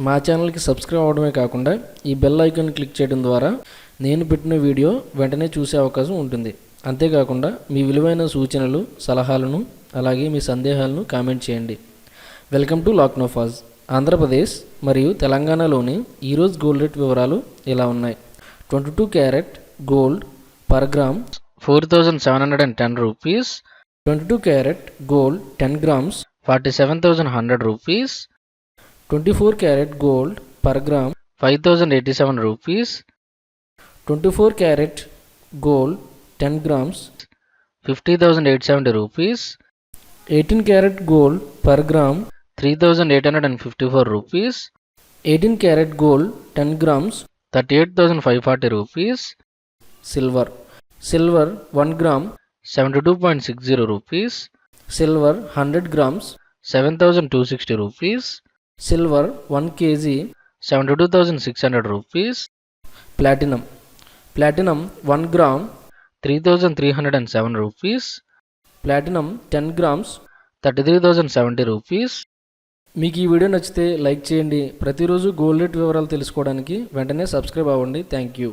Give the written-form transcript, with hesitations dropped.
మా ఛానల్కి సబ్స్క్రైబ్ అవ్వడమే కాకుండా ఈ బెల్ ఐకాన్ క్లిక్ చేయడం ద్వారా నేను పెట్టిన వీడియో వెంటనే చూసే అవకాశం ఉంటుంది. అంతేకాకుండా మీ విలువైన సూచనలు, సలహాలను అలాగే మీ సందేహాలను కామెంట్ చేయండి. Welcome to లాక్నోఫాజ్. ఆంధ్రప్రదేశ్ మరియు తెలంగాణలోని ఈరోజు గోల్డ్ రేట్ వివరాలు ఇలా ఉన్నాయి. 22 carat gold per gram 4,710 rupees. 22 carat gold 10 grams 47,100 rupees. 24 carat gold per gram 5,087 rupees. 24 carat gold 10 grams 50,870 rupees. 18 carat gold per gram 3,854 rupees. 18 carat gold 10 grams 38,540 rupees. Silver 1 gram 72.60 rupees. Silver 100 grams 7,260 rupees. Silver 1 kg 72,600 rupees. Platinum 1 gram 3,307 rupees. Platinum 10 grams 33,070 rupees. మీకు ఈ video నచ్చితే like చేయండి. ప్రతిరోజు gold rate వివరాలు తెలుసుకోవడానికి వెంటనే subscribe అవ్వండి. Thank you.